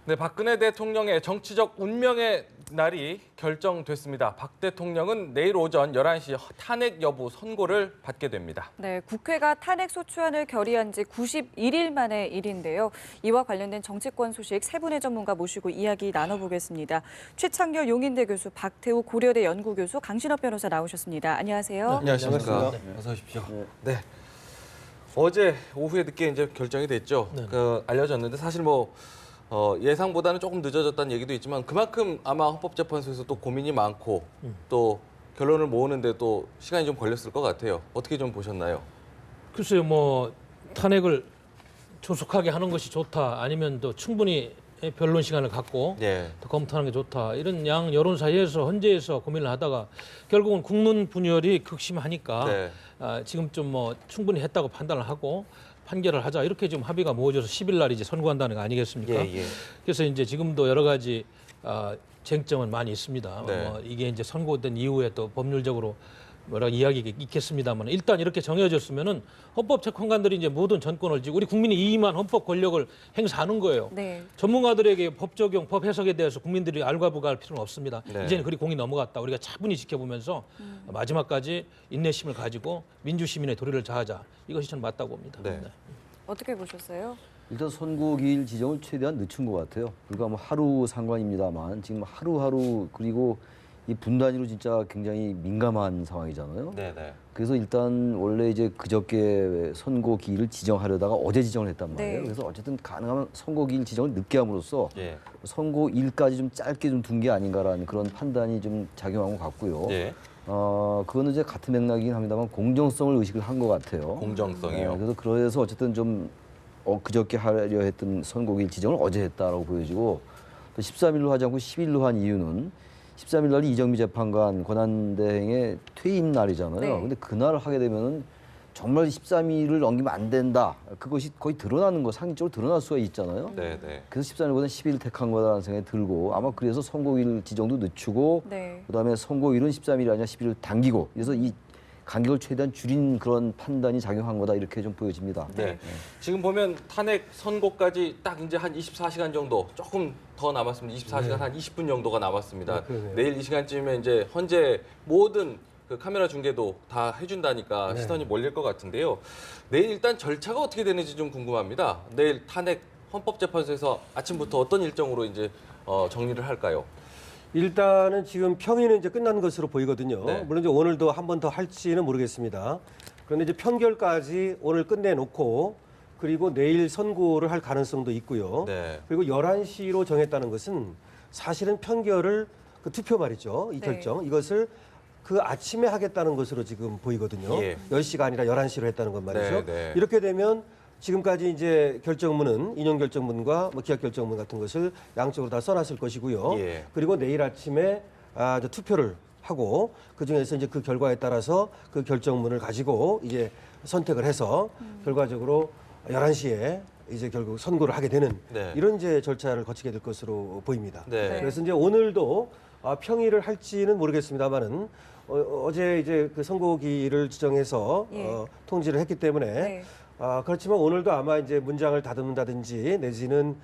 네, 박근혜 대통령의 정치적 운명의 날이 결정됐습니다. 박 대통령은 내일 오전 11시 탄핵 여부 선고를 받게 됩니다. 네, 국회가 탄핵 소추안을 결의한 지 91일 만의 일인데요. 이와 관련된 정치권 소식 세 분의 전문가 모시고 이야기 나눠보겠습니다. 최창렬 용인대 교수, 박태우 고려대 연구교수, 강신업 변호사 나오셨습니다. 안녕하세요. 네, 안녕하십니까. 어서 오십시오. 네. 어제 오후에 늦게 이제 결정이 됐죠. 알려졌는데 사실 예상보다는 조금 늦어졌다는 얘기도 있지만 그만큼 아마 헌법재판소에서 또 고민이 많고 또 결론을 모으는데 또 시간이 좀 걸렸을 것 같아요. 어떻게 좀 보셨나요? 글쎄요, 탄핵을 조속하게 하는 것이 좋다, 아니면 또 충분히 변론 시간을 갖고 더 검토하는 게 좋다, 이런 양 여론 사이에서 헌재에서 고민을 하다가 결국은 국론 분열이 극심하니까 지금 좀 충분히 했다고 판단을 하고 판결을 하자, 이렇게 지금 합의가 모아져서 10일 날 이제 선고한다는 거 아니겠습니까? 그래서 이제 지금도 여러 가지 쟁점은 많이 있습니다. 이게 이제 선고된 이후에 또 법률적으로 뭐라 이야기가 있겠습니다만, 일단 이렇게 정해졌으면은 헌법 재판관들이 이제 모든 전권을 쥐고 우리 국민이 이임한 헌법 권력을 행사하는 거예요. 전문가들에게 법 적용, 법 해석에 대해서 국민들이 알과부과할 필요는 없습니다. 이제는 그리 공이 넘어갔다. 우리가 차분히 지켜보면서 마지막까지 인내심을 가지고 민주시민의 도리를 다하자. 이것이 저는 맞다고 봅니다. 어떻게 보셨어요? 일단 선고 기일 지정을 최대한 늦춘 것 같아요. 그러니까 하루 상관입니다만 지금 하루하루, 그리고 이 분단위로 진짜 굉장히 민감한 상황이잖아요. 그래서 일단 원래 이제 그저께 선고 기일을 지정하려다가 어제 지정을 했단 말이에요. 그래서 어쨌든 가능하면 선고 기일 지정을 늦게 함으로써 선고일까지 좀 짧게 좀 둔 게 아닌가라는 그런 판단이 좀 작용한 것 같고요. 그거는 이제 같은 맥락이긴 합니다만 공정성을 의식을 한 것 같아요. 공정성이요. 그래서 어쨌든 좀 그저께 하려 했던 선고기일 지정을 어제 했다라고 보여지고, 또 13일로 하지 않고 10일로 한 이유는 13일 날이 이정미 재판관 권한대행의 퇴임 날이잖아요. 근데 그날 하게 되면은 정말 13일을 넘기면 안 된다. 그것이 거의 드러나는 거, 상식적으로 드러날 수가 있잖아요. 그래서 13일보다는 10일 택한 거라는 생각이 들고, 아마 그래서 선고일 지정도 늦추고 그다음에 선고일은 13일이 아니라 10일을 당기고, 그래서 이 간격을 최대한 줄인 그런 판단이 작용한 거다, 이렇게 좀 보여집니다. 지금 보면 탄핵 선고까지 딱 이제 한 24시간 정도, 조금 더 남았습니다. 24시간 한 20분 정도가 남았습니다. 내일 이 시간쯤에 이제 헌재 모든 그 카메라 중계도 다 해준다니까 시선이 몰릴 것 같은데요. 내일 일단 절차가 어떻게 되는지 좀 궁금합니다. 내일 탄핵 헌법재판소에서 아침부터 어떤 일정으로 이제 정리를 할까요? 일단은 지금 평의는 이제 끝난 것으로 보이거든요. 물론 이제 오늘도 한 번 더 할지는 모르겠습니다. 그런데 이제 편결까지 오늘 끝내놓고, 그리고 내일 선고를 할 가능성도 있고요. 그리고 11시로 정했다는 것은 사실은 편결을, 그 투표 말이죠. 이 결정, 이것을 그 아침에 하겠다는 것으로 지금 보이거든요. 10시가 아니라 11시로 했다는 건 말이죠. 이렇게 되면 지금까지 이제 결정문은, 인용 결정문과 기각 결정문 같은 것을 양쪽으로 다 써놨을 것이고요. 그리고 내일 아침에 이제 투표를 하고, 그 중에서 이제 그 결과에 따라서 그 결정문을 가지고 이제 선택을 해서 결과적으로 11시에 이제 결국 선고를 하게 되는 이런 이제 절차를 거치게 될 것으로 보입니다. 그래서 이제 오늘도 평의를 할지는 모르겠습니다만은 어제 이제 그 선고기를 지정해서 통지를 했기 때문에 그렇지만 오늘도 아마 이제 문장을 다듬는다든지 내지는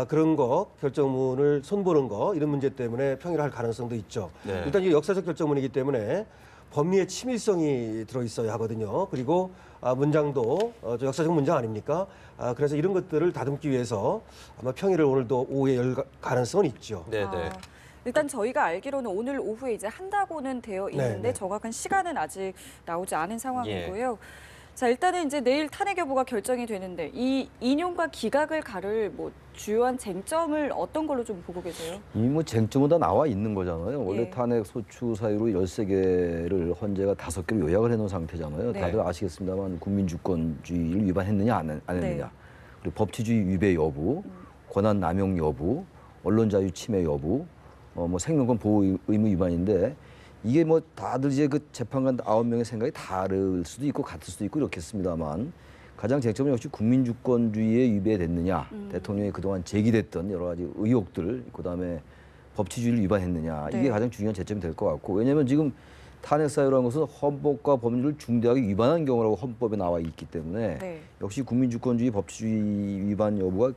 그런 거, 결정문을 손보는 거, 이런 문제 때문에 평의를 할 가능성도 있죠. 일단 이게 역사적 결정문이기 때문에 법리의 치밀성이 들어있어야 하거든요. 그리고 문장도 역사적 문장 아닙니까? 그래서 이런 것들을 다듬기 위해서 아마 평의를 오늘도 오후에 열 가능성은 있죠. 일단 저희가 알기로는 오늘 오후에 이제 한다고는 되어 있는데 정확한 시간은 아직 나오지 않은 상황이고요. 자, 일단은 이제 내일 탄핵 여부가 결정이 되는데, 이 인용과 기각을 가를 주요한 쟁점을 어떤 걸로 좀 보고 계세요? 이미 쟁점은 다 나와 있는 거잖아요. 원래 탄핵 소추 사유로 13개를 헌재가 5개로 요약을 해놓은 상태잖아요. 다들 아시겠습니다만 국민주권주의를 위반했느냐 안 했느냐, 그리고 법치주의 위배 여부, 권한 남용 여부, 언론 자유 침해 여부, 생명권 보호 의무 위반인데, 이게 다들 이제 그 재판관 9명의 생각이 다를 수도 있고 같을 수도 있고 이렇겠습니다만, 가장 쟁점은 역시 국민주권주의에 위배됐느냐, 대통령이 그동안 제기됐던 여러 가지 의혹들, 그다음에 법치주의를 위반했느냐, 이게 가장 중요한 쟁점이 될 것 같고, 왜냐하면 지금 탄핵 사유라는 것은 헌법과 법률을 중대하게 위반한 경우라고 헌법에 나와 있기 때문에 네. 역시 국민주권주의 법치주의 위반 여부가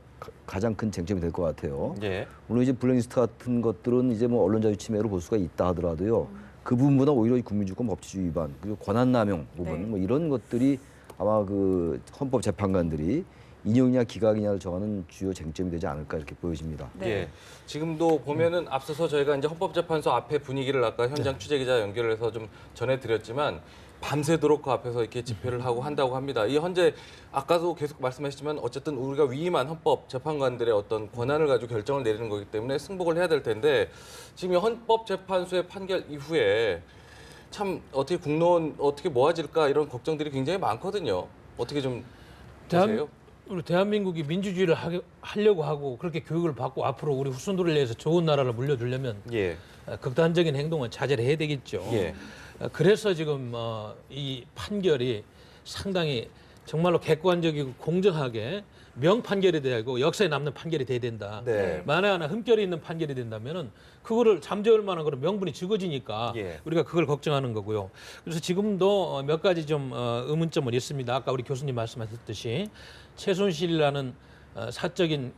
가장 큰 쟁점이 될 것 같아요. 예. 물론 이제 블랙리스트 같은 것들은 이제 뭐 언론자유 침해로 볼 수가 있다 하더라도요. 그 부분보다 오히려 이 국민주권 법치주의 위반 그리고 권한남용 부분 네. 뭐 이런 것들이 아마 그 헌법 재판관들이 인용이냐 기각이냐를 정하는 주요 쟁점이 되지 않을까 이렇게 보여집니다. 네. 예. 지금도 보면은 앞서서 저희가 이제 헌법재판소 앞에 분위기를 아까 현장 취재기자 연결을 해서 좀 전해드렸지만 밤새도록 그 앞에서 이렇게 집회를 하고 한다고 합니다. 이 현재 아까도 계속 말씀하셨지만 어쨌든 우리가 위임한 헌법재판관들의 어떤 권한을 가지고 결정을 내리는 거기 때문에 승복을 해야 될 텐데 지금 이 헌법재판소의 판결 이후에 참 어떻게 국론 어떻게 모아질까 이런 걱정들이 굉장히 많거든요. 어떻게 좀 보세요? 우리 대한민국이 민주주의를 하려고 하고 그렇게 교육을 받고 앞으로 우리 후손들을 위해서 좋은 나라를 물려주려면 예. 극단적인 행동은 자제를 해야 되겠죠. 예. 그래서 지금 이 판결이 상당히 정말로 객관적이고 공정하게 명판결이 되고 역사에 남는 판결이 돼야 된다. 네. 만에 하나 흠결이 있는 판결이 된다면은 그거를 잠재울 만한 그런 명분이 적어지니까 예. 우리가 그걸 걱정하는 거고요. 그래서 지금도 몇 가지 좀 의문점은 있습니다. 아까 우리 교수님 말씀하셨듯이 최순실이라는 사적인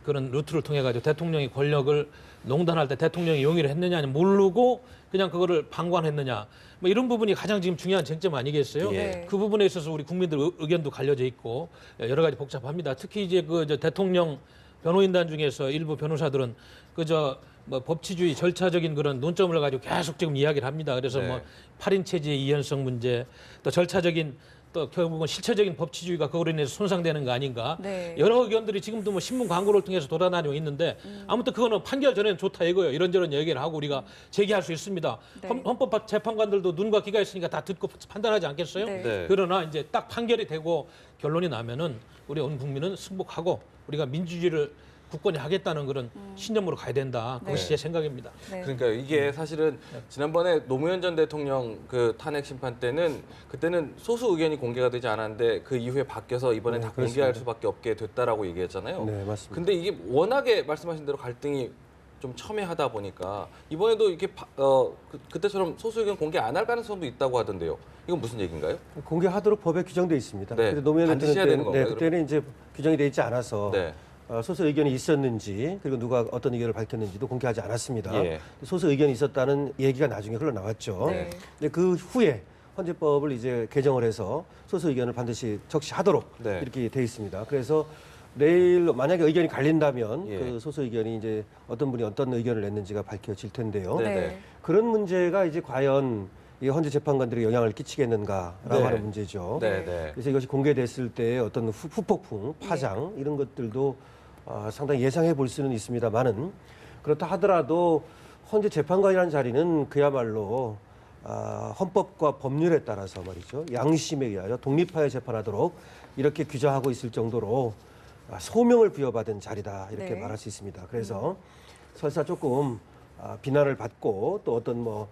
그런 루트를 통해 가지고 대통령이 권력을 농단할 때 대통령이 용의를 했느냐 아니면 모르고 그냥 그거를 방관했느냐 뭐 이런 부분이 가장 지금 중요한 쟁점 아니겠어요? 예. 그 부분에 있어서 우리 국민들 의견도 갈려져 있고 여러 가지 복잡합니다. 특히 이제 저 대통령 변호인단 중에서 일부 변호사들은 그저 뭐 법치주의 절차적인 그런 논점을 가지고 계속 지금 이야기를 합니다. 그래서 네. 뭐 8인 체제의 이연성 문제 또 절차적인 또 결국은 실체적인 법치주의가 그거로 인해서 손상되는 거 아닌가. 네. 여러 의견들이 지금도 뭐 신문 광고를 통해서 돌아다니고 있는데 아무튼 그거는 판결 전에는 좋다 이거예요. 이런저런 얘기를 하고 우리가 제기할 수 있습니다. 네. 헌법 재판관들도 눈과 귀가 있으니까 다 듣고 판단하지 않겠어요? 네. 네. 그러나 이제 딱 판결이 되고 결론이 나면은 우리 온 국민은 승복하고 우리가 민주주의를 국권이 하겠다는 그런 신념으로 가야 된다. 그것이 네. 제 생각입니다. 네. 그러니까 이게 사실은 지난번에 노무현 전 대통령 그 탄핵 심판 때는 그때는 소수 의견이 공개가 되지 않았는데 그 이후에 바뀌어서 이번에 네, 다 공개할 그렇습니다. 수밖에 없게 됐다라고 얘기했잖아요. 네, 맞습니다. 근데 이게 워낙에 말씀하신 대로 갈등이 좀 첨예하다 보니까 이번에도 이렇게 그때처럼 소수 의견 공개 안 할 가능성도 있다고 하던데요. 이건 무슨 얘기인가요? 공개하도록 법에 규정돼 있습니다. 네, 근데 노무현 반드시 해야 되는 건가요, 그때는 이제 규정이 돼 있지 않아서 네. 소수 의견이 있었는지 그리고 누가 어떤 의견을 밝혔는지도 공개하지 않았습니다. 예. 소수 의견이 있었다는 얘기가 나중에 흘러나왔죠. 네. 근데 그 후에 헌재법을 이제 개정을 해서 소수 의견을 반드시 적시하도록 네. 이렇게 돼 있습니다. 그래서 내일 만약에 의견이 갈린다면 예. 그 소수 의견이 이제 어떤 분이 어떤 의견을 냈는지가 밝혀질 텐데요. 네. 네. 그런 문제가 이제 과연 이 헌재 재판관들에게 영향을 끼치겠는가라고 네. 하는 문제죠. 네, 네. 그래서 이것이 공개됐을 때 어떤 후폭풍, 파장 이런 것들도 상당히 예상해 볼 수는 있습니다만은 그렇다 하더라도 헌재 재판관이라는 자리는 그야말로 헌법과 법률에 따라서 말이죠 양심에 의하여 독립하여 재판하도록 이렇게 규정하고 있을 정도로 소명을 부여받은 자리다 이렇게 네. 말할 수 있습니다. 그래서 설사 조금 비난을 받고 또 어떤 뭐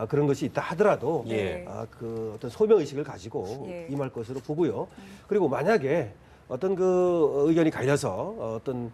그런 것이 있다 하더라도 예. 그 어떤 소명 의식을 가지고 예. 임할 것으로 보고요. 그리고 만약에 어떤 그 의견이 갈려서 어떤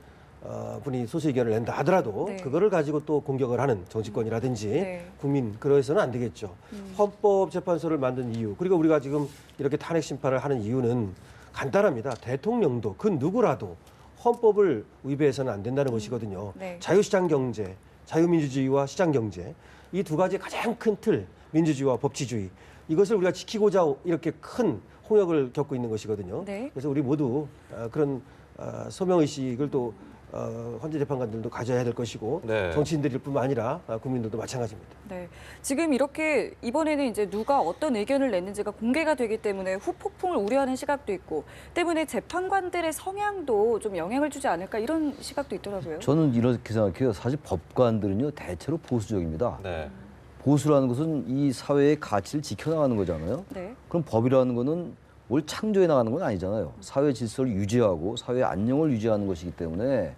분이 소수 의견을 낸다 하더라도 네. 그거를 가지고 또 공격을 하는 정치권이라든지 네. 국민 그러해서는 안 되겠죠. 헌법재판소를 만든 이유 그리고 우리가 지금 이렇게 탄핵 심판을 하는 이유는 간단합니다. 대통령도 그 누구라도 헌법을 위배해서는 안 된다는 것이거든요. 네. 자유시장 경제, 자유민주주의와 시장 경제 이 두 가지 가장 큰 틀 민주주의와 법치주의 이것을 우리가 지키고자 이렇게 큰 홍역을 겪고 있는 것이거든요. 네. 그래서 우리 모두 그런 소명 의식을 또 헌재 재판관들도 가져야 될 것이고 네. 정치인들일 뿐만 아니라 국민들도 마찬가지입니다. 네. 지금 이렇게 이번에는 이제 누가 어떤 의견을 냈는지가 공개가 되기 때문에 후폭풍을 우려하는 시각도 있고 때문에 재판관들의 성향도 좀 영향을 주지 않을까 이런 시각도 있더라고요. 저는 이렇게 생각해요. 사실 법관들은요 대체로 보수적입니다. 네. 보수라는 것은 이 사회의 가치를 지켜나가는 거잖아요. 네. 그럼 법이라는 것은 뭘 창조해 나가는 건 아니잖아요. 사회 질서를 유지하고 사회 안녕을 유지하는 것이기 때문에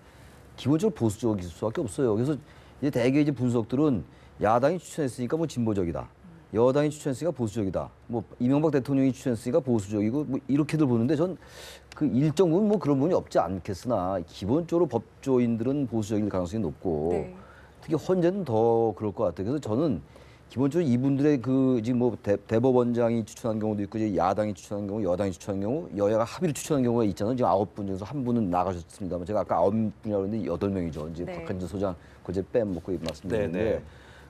기본적으로 보수적일 수밖에 없어요. 그래서 이제 대개 이제 분석들은 야당이 추천했으니까 뭐 진보적이다. 여당이 추천했으니까 보수적이다. 뭐 이명박 대통령이 추천했으니까 보수적이고 뭐 이렇게들 보는데 전 그 일정 부분 뭐 그런 부분이 없지 않겠으나 기본적으로 법조인들은 보수적일 가능성이 높고 네. 특히 헌재는 더 그럴 것 같아요. 그래서 저는 기본적으로 이분들의 그 지금 뭐 대법원장이 추천한 경우도 있고 이제 야당이 추천한 경우, 여당이 추천한 경우, 여야가 합의를 추천한 경우가 있잖아요. 지금 9분 중에서 한 분은 나가셨습니다만 제가 아까 9분이라고 했는데 8명이죠. 이제 네. 박한진 소장 그제 빼먹고 말씀드렸는데 네, 네.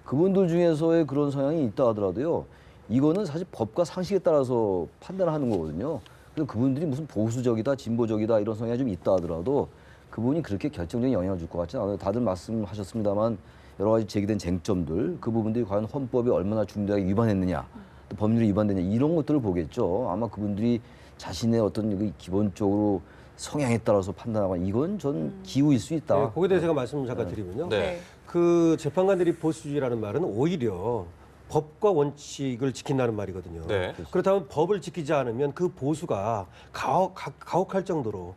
그분들 중에서의 그런 성향이 있다 하더라도요. 이거는 사실 법과 상식에 따라서 판단하는 거거든요. 그래서 그분들이 무슨 보수적이다, 진보적이다 이런 성향이 좀 있다 하더라도 그분이 그렇게 결정적인 영향을 줄 것 같지 않아요. 다들 말씀하셨습니다만 여러 가지 제기된 쟁점들, 그 부분들이 과연 헌법에 얼마나 중대하게 위반했느냐, 또 법률이 위반되냐 이런 것들을 보겠죠. 아마 그분들이 자신의 어떤 그 기본적으로 성향에 따라서 판단하거나 이건 전 기우일 수 있다. 네, 거기에 대해서 제가 말씀 잠깐 드리면요. 네. 그 재판관들이 보수주의라는 말은 오히려 법과 원칙을 지킨다는 말이거든요. 네. 그렇다면 법을 지키지 않으면 그 보수가 가혹할 정도로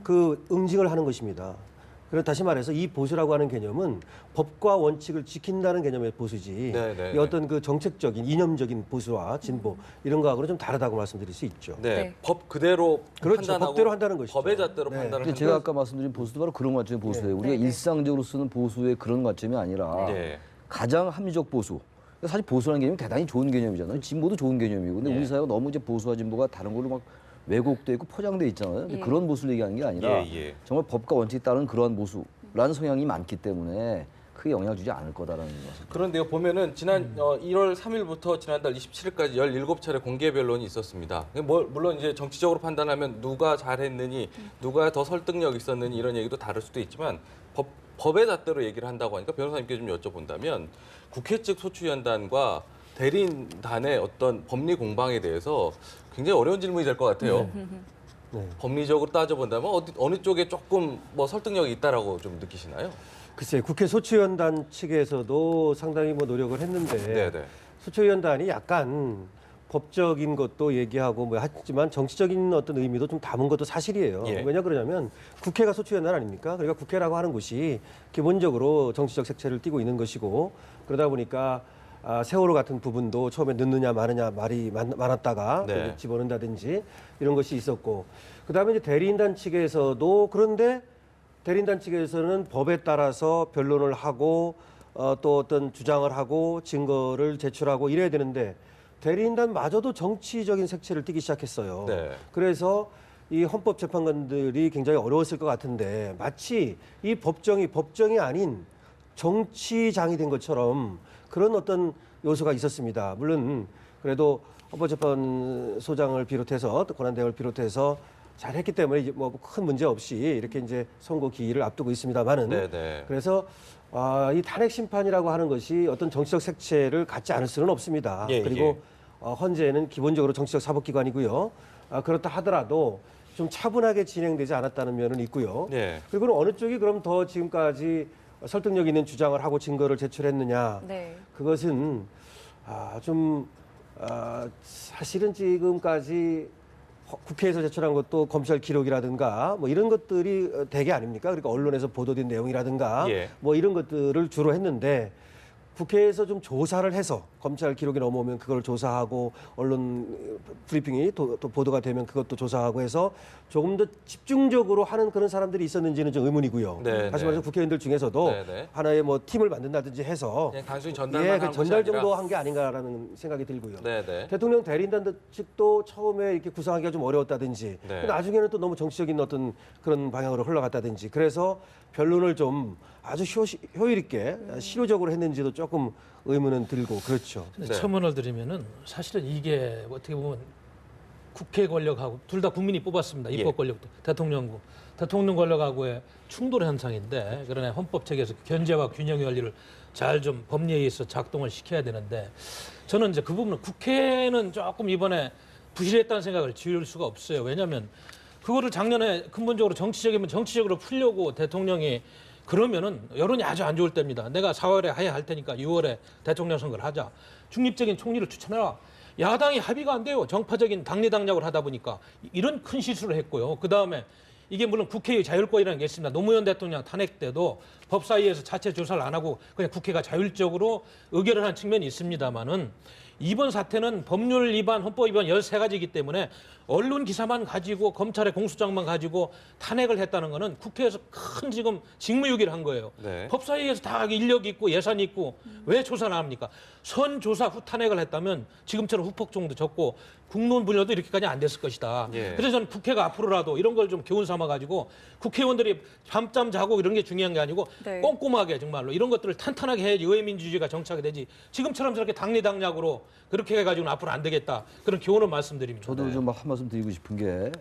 그 응징을 하는 것입니다. 그래서 다시 말해서 이 보수라고 하는 개념은 법과 원칙을 지킨다는 개념의 보수지 네, 네, 이 어떤 그 정책적인 이념적인 보수와 진보 이런 거하고는 좀 다르다고 말씀드릴 수 있죠. 네. 네. 법 그대로 그렇죠. 판단하고 법대로 한다는 것이죠. 법의 잣대로 네. 판단을 근데 하는 제가 아까 말씀드린 보수도 바로 그런 관점의 보수예요. 우리가 네, 네. 일상적으로 쓰는 보수의 그런 관점이 아니라 네. 가장 합리적 보수. 사실 보수라는 개념이 대단히 좋은 개념이잖아요. 진보도 좋은 개념이고. 근데 예. 우리 사회가 너무 이제 보수와 진보가 다른 걸로 막 왜곡돼 있고 포장돼 있잖아요. 근데 예. 그런 보수를 얘기하는 게 아니라 예, 예. 정말 법과 원칙에 따른 그러한 보수라는 성향이 많기 때문에 크게 영향을 주지 않을 거다라는 것을. 그런데요 보면은 지난 1월 3일부터 지난달 27일까지 17차례 공개 변론이 있었습니다. 물론 이제 정치적으로 판단하면 누가 잘했느니 누가 더 설득력 있었느니 이런 얘기도 다를 수도 있지만 법의 잣대로 얘기를 한다고 하니까 변호사님께 좀 여쭤본다면 국회 측 소추위원단과 대리인단의 어떤 법리 공방에 대해서 굉장히 어려운 질문이 될 것 같아요. 네. 법리적으로 따져본다면 어느 쪽에 조금 뭐 설득력이 있다라고 좀 느끼시나요? 글쎄 국회 소추위원단 측에서도 상당히 뭐 노력을 했는데 네네. 소추위원단이 약간 법적인 것도 얘기하고 뭐 하지만 정치적인 어떤 의미도 좀 담은 것도 사실이에요. 예. 왜냐 그러냐면 국회가 소추위원단 아닙니까? 그러니까 국회라고 하는 곳이 기본적으로 정치적 색채를 띠고 있는 것이고 그러다 보니까 세월호 같은 부분도 처음에 넣느냐 마느냐 말이 많았다가 네. 집어넣는다든지 이런 것이 있었고 그다음에 이제 대리인단 측에서도 그런데 대리인단 측에서는 법에 따라서 변론을 하고 또 어떤 주장을 하고 증거를 제출하고 이래야 되는데 대리인단마저도 정치적인 색채를 띠기 시작했어요. 네. 그래서 이 헌법재판관들이 굉장히 어려웠을 것 같은데 마치 이 법정이 아닌 정치장이 된 것처럼 그런 어떤 요소가 있었습니다. 물론 그래도 헌법재판소장을 비롯해서 또 권한대행을 비롯해서 잘했기 때문에 이제 뭐 큰 문제 없이 이렇게 이제 선고 기일을 앞두고 있습니다만은 네네. 그래서 이 탄핵 심판이라고 하는 것이 어떤 정치적 색채를 갖지 않을 수는 없습니다. 예, 그리고 헌재는 기본적으로 정치적 사법기관이고요. 그렇다 하더라도 좀 차분하게 진행되지 않았다는 면은 있고요. 네. 그리고 어느 쪽이 그럼 더 지금까지 설득력 있는 주장을 하고 증거를 제출했느냐? 네. 그것은 사실은 지금까지 국회에서 제출한 것도 검찰 기록이라든가 뭐 이런 것들이 대개 아닙니까? 그러니까 언론에서 보도된 내용이라든가 예. 뭐 이런 것들을 주로 했는데 국회에서 좀 조사를 해서 검찰 기록이 넘어오면 그걸 조사하고 언론 브리핑이 또 보도가 되면 그것도 조사하고 해서 조금 더 집중적으로 하는 그런 사람들이 있었는지는 좀 의문이고요. 네, 다시 네. 말해서 국회의원들 중에서도 네, 네. 하나의 뭐 팀을 만든다든지 해서 그냥 단순히 전달만 그 한 것이 전달 아니라. 정도 한 게 아닌가라는 생각이 들고요. 네네. 대통령 대리인단 측도 처음에 이렇게 구성하기가 좀 어려웠다든지 네. 나중에는 또 너무 정치적인 어떤 그런 방향으로 흘러갔다든지 그래서 변론을 좀 아주 효율 있게 실효적으로 했는지도 조금 의문은 들고 그렇죠. 네. 첨언을 드리면은 사실은 이게 어떻게 보면 국회 권력하고 둘 다 국민이 뽑았습니다. 입법 예. 권력도 대통령 권력하고의 충돌 현상인데 그러나 헌법 체계에서 견제와 균형의 원리를 잘 좀 법리에 의해서 작동을 시켜야 되는데 저는 이제 그 부분은 국회는 조금 이번에 부실했다는 생각을 지울 수가 없어요. 왜냐하면 그거를 작년에 근본적으로 정치적이면 정치적으로 풀려고 대통령이 그러면은 여론이 아주 안 좋을 때입니다. 내가 4월에 하야할 테니까 6월에 대통령 선거를 하자. 중립적인 총리를 추천해라. 야당이 합의가 안 돼요. 정파적인 당리당략을 하다 보니까 이런 큰 실수를 했고요. 그 다음에 이게 물론 국회의 자율권이라는 게 있습니다. 노무현 대통령 탄핵 때도 법사위에서 자체 조사를 안 하고 그냥 국회가 자율적으로 의결을 한 측면이 있습니다만은 이번 사태는 법률 위반, 헌법 위반 13가지이기 때문에 언론 기사만 가지고 검찰의 공소장만 가지고 탄핵을 했다는 거는 국회에서 큰 지금 직무유기를 한 거예요. 네. 법사위에서 다 인력이 있고 예산이 있고 왜 조사를 안 합니까? 선조사 후 탄핵을 했다면 지금처럼 후폭풍도 적고 국론 분열도 이렇게까지 안 됐을 것이다. 예. 그래서 저는 국회가 앞으로라도 이런 걸 좀 교훈 삼아가지고 국회의원들이 밤잠 자고 이런 게 중요한 게 아니고 네. 꼼꼼하게 정말로 이런 것들을 탄탄하게 해야지 의회민주주의가 정착이 되지 지금처럼 저렇게 당리당략으로 그렇게 해가지고는 앞으로 안 되겠다. 그런 교훈을 말씀드립니다. 저도 좀 한 말씀 드리고 싶은 게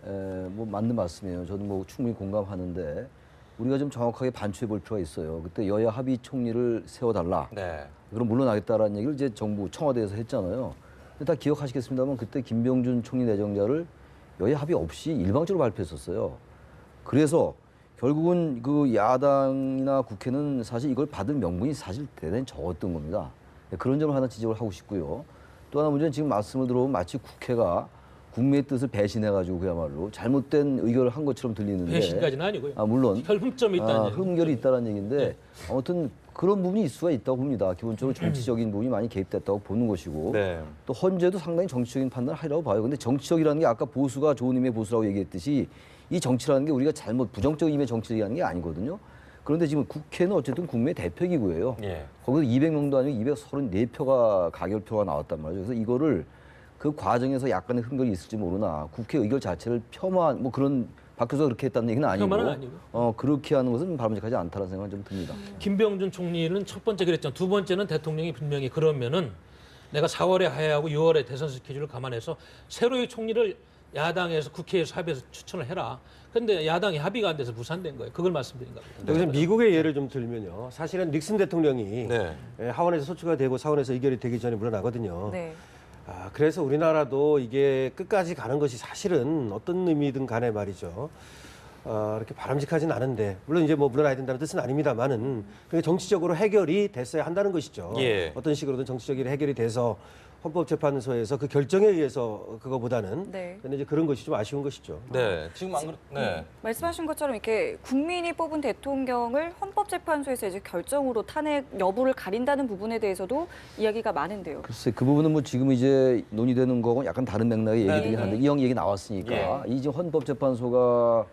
뭐 맞는 말씀이에요. 저도 뭐 충분히 공감하는데 우리가 좀 정확하게 반추해 볼 필요가 있어요. 그때 여야 합의 총리를 세워달라. 네. 그럼 물러나겠다라는 얘기를 이제 정부 청와대에서 했잖아요. 근데 다 기억하시겠습니다만 그때 김병준 총리 내정자를 여야 합의 없이 일방적으로 발표했었어요. 그래서 결국은 그 야당이나 국회는 사실 이걸 받은 명분이 사실 대단히 적었던 겁니다. 그런 점을 하나 지적을 하고 싶고요. 또 하나 문제는 지금 말씀을 들어보면 마치 국회가 국민의 뜻을 배신해가지고 그야말로 잘못된 의결을 한 것처럼 들리는데 배신까지는 아니고요. 물론 흠점이 있다는 얘기죠. 흠결이 있다는 얘기인데 네. 아무튼 그런 부분이 있을 수가 있다고 봅니다. 기본적으로 정치적인 부분이 많이 개입됐다고 보는 것이고 네. 또 헌재도 상당히 정치적인 판단을 하리라고 봐요. 근데 정치적이라는 게 아까 보수가 좋은 의미의 보수라고 얘기했듯이 이 정치라는 게 우리가 잘못 부정적인 의미의 정치를 얘기하는 게 아니거든요. 그런데 지금 국회는 어쨌든 국민의 대표기구예요. 예. 거기서 200명도 아니고 234표가 가결표가 나왔단 말이죠. 그래서 이거를 그 과정에서 약간의 흠결이 있을지 모르나 국회 의결 자체를 폄하한 뭐 그런 박 교수가 그렇게 했다는 얘기는 아니고 폄하는 아니고요. 그렇게 하는 것은 바람직하지 않다는 생각이 좀 듭니다. 김병준 총리는 첫 번째 그랬죠. 두 번째는 대통령이 분명히 그러면은 내가 4월에 하야하고 6월에 대선 스케줄을 감안해서 새로의 총리를 야당에서 국회에서 합의해서 추천을 해라. 그런데 야당이 합의가 안 돼서 무산된 거예요. 그걸 말씀드린 겁니다. 여기서 미국의 예를 좀 들면요. 사실은 닉슨 대통령이 네. 하원에서 소추가 되고 상원에서 의결이 되기 전에 물러나거든요. 네. 그래서 우리나라도 이게 끝까지 가는 것이 사실은 어떤 의미든 간에 말이죠. 이렇게 바람직하진 않은데 물론 이제 뭐 물러나야 된다는 뜻은 아닙니다만은 그게 정치적으로 해결이 됐어야 한다는 것이죠. 예. 어떤 식으로든 정치적인 해결이 돼서 헌법재판소에서 그 결정에 의해서 그거보다는 네. 근데 이제 그런 것이 좀 아쉬운 것이죠. 네. 지금 안 그렇. 네. 말씀하신 것처럼 이렇게 국민이 뽑은 대통령을 헌법재판소에서 이제 결정으로 탄핵 여부를 가린다는 부분에 대해서도 이야기가 많은데요. 글쎄 그 부분은 뭐 지금 이제 논의되는 거고 약간 다른 맥락의 얘기들이 한데 이 형 얘기 나왔으니까 이 지금 헌법재판소가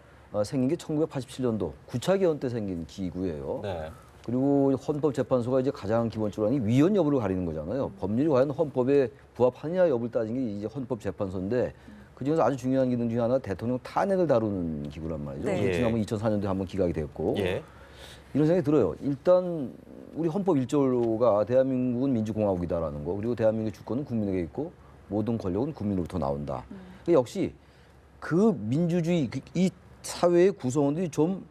생긴 게 1987년도 구차기원 때 생긴 기구예요. 네. 그리고 헌법재판소가 이제 가장 기본적으로 하는 게 위헌 여부를 가리는 거잖아요. 법률이 과연 헌법에 부합하느냐 여부를 따지는 게 이제 헌법재판소인데 그중에서 아주 중요한 기능 중에 하나가 대통령 탄핵을 다루는 기구란 말이죠. 네. 지난번 2004년도에 한번 기각이 됐고 예. 이런 생각이 들어요. 일단 우리 헌법 1조가 대한민국은 민주공화국이다라는 거 그리고 대한민국의 주권은 국민에게 있고 모든 권력은 국민으로부터 나온다. 그러니까 역시 그 민주주의 이 사회의 구성원들이 좀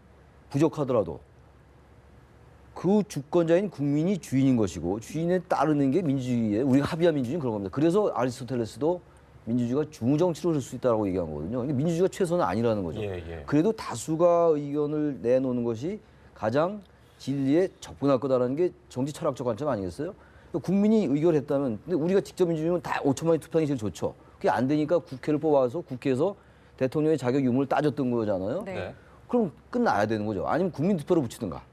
부족하더라도 그 주권자인 국민이 주인인 것이고 주인에 따르는 게 민주주의에 우리가 합의한 민주주의는 그런 겁니다. 그래서 아리스토텔레스도 민주주의가 중정치로 할 수 있다고 얘기한 거거든요. 그러니까 민주주의가 최선은 아니라는 거죠. 예. 그래도 다수가 의견을 내놓는 것이 가장 진리에 접근할 거다라는 게 정치 철학적 관점 아니겠어요? 그러니까 국민이 의결했다면 근데 우리가 직접 민주주의는 다 5천만이 투표하는 게 제일 좋죠. 그게 안 되니까 국회를 뽑아서 국회에서 대통령의 자격 유무를 따졌던 거잖아요. 네. 네. 그럼 끝나야 되는 거죠. 아니면 국민 투표로 붙이든가.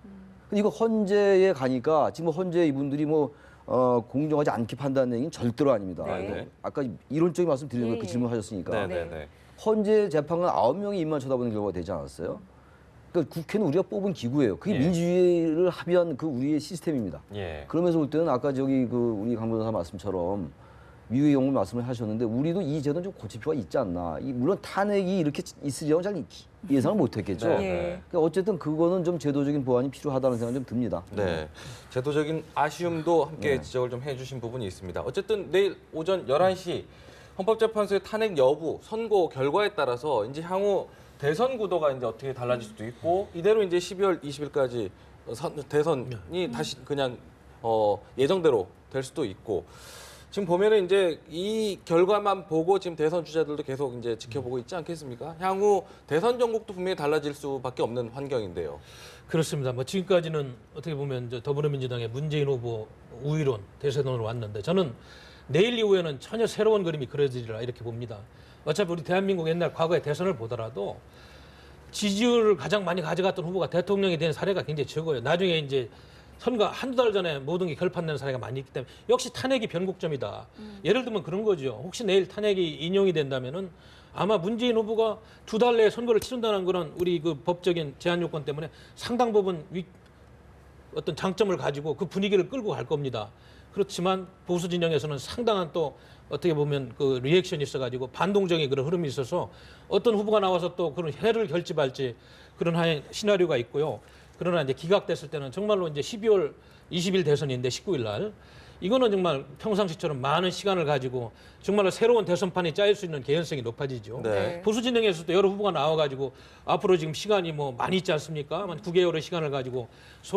근데 이거 헌재에 가니까 지금 헌재 이분들이 공정하지 않게 판단하는 얘기는 절대로 아닙니다. 네. 아까 이론적인 말씀 드리는 거 그 예. 질문하셨으니까. 네. 헌재 재판관 9명이 입만 쳐다보는 결과가 되지 않았어요? 그러니까 국회는 우리가 뽑은 기구예요. 그게 예. 민주주의를 합의한 그 우리의 시스템입니다. 예. 그러면서 볼 때는 아까 저기 그 우리 강 변호사 말씀처럼 미국의 경우 말씀을 하셨는데 우리도 이 제도는 좀 고칠 필요가 있지 않나. 물론 탄핵이 이렇게 있으리라고 잘 예상을 못했겠죠. 네. 예. 그러니까 어쨌든 그거는 좀 제도적인 보완이 필요하다는 생각이 좀 듭니다. 네. 제도적인 아쉬움도 함께 지적을 좀 해주신 부분이 있습니다. 어쨌든 내일 오전 11시 헌법재판소의 탄핵 여부, 선고 결과에 따라서 이제 향후 대선 구도가 이제 어떻게 달라질 수도 있고 이대로 이제 12월 20일까지 대선이 다시 그냥 예정대로 될 수도 있고 지금 보면은 이제 이 결과만 보고 지금 대선 주자들도 계속 이제 지켜보고 있지 않겠습니까? 향후 대선 전국도 분명히 달라질 수밖에 없는 환경인데요. 그렇습니다. 뭐 지금까지는 어떻게 보면 이제 더불어민주당의 문재인 후보 우위론 대세론으로 왔는데 저는 내일 이후에는 전혀 새로운 그림이 그려지리라 이렇게 봅니다. 어차피 우리 대한민국 옛날 과거의 대선을 보더라도 지지율을 가장 많이 가져갔던 후보가 대통령이 된 사례가 굉장히 적어요. 나중에 이제 선거 한두 달 전에 모든 게 결판된 사례가 많이 있기 때문에 역시 탄핵이 변곡점이다. 예를 들면 그런 거죠. 혹시 내일 탄핵이 인용이 된다면은 아마 문재인 후보가 2달 내에 선거를 치른다는 그런 우리 그 법적인 제한 요건 때문에 상당 부분 어떤 장점을 가지고 그 분위기를 끌고 갈 겁니다. 그렇지만 보수 진영에서는 상당한 또 어떻게 보면 그 리액션이 있어가지고 반동적인 그런 흐름이 있어서 어떤 후보가 나와서 또 그런 해를 결집할지 그런 하나의 시나리오가 있고요. 그러나 이제 기각됐을 때는 정말로 이제 12월 20일 대선인데 19일 날 이거는 정말 평상시처럼 많은 시간을 가지고 정말로 새로운 대선판이 짜일 수 있는 개연성이 높아지죠. 네. 보수 진영에서도 여러 후보가 나와가지고 앞으로 지금 시간이 뭐 많이 있지 않습니까? 한 9개월의 시간을 가지고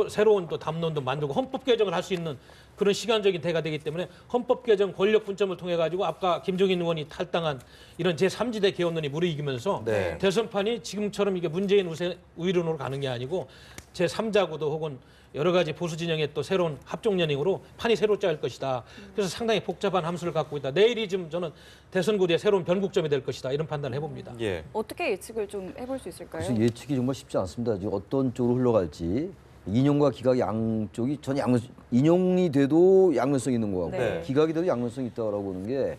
새로운 또 담론도 만들고 헌법 개정을 할 수 있는 그런 시간적인 대가 되기 때문에 헌법 개정 권력 분점을 통해 가지고 아까 김종인 의원이 탈당한 이런 제3지대 개헌론이 무르익으면서 네. 대선판이 지금처럼 이게 문재인 우위론으로 가는 게 아니고 제3자구도 혹은 여러 가지 보수 진영의 또 새로운 합종 연행으로 판이 새로 짜일 것이다. 그래서 상당히 복잡한 함수를 갖고 있다. 내일이 좀 저는 대선 구도의 새로운 변곡점이 될 것이다. 이런 판단을 해봅니다. 예. 어떻게 예측을 좀 해볼 수 있을까요? 그래서 예측이 정말 쉽지 않습니다. 지금 어떤 쪽으로 흘러갈지 인용과 기각 양쪽이 전 인용이 돼도 양면성이 있는 거고 네. 기각이 돼도 양면성이 있다라고 보는 게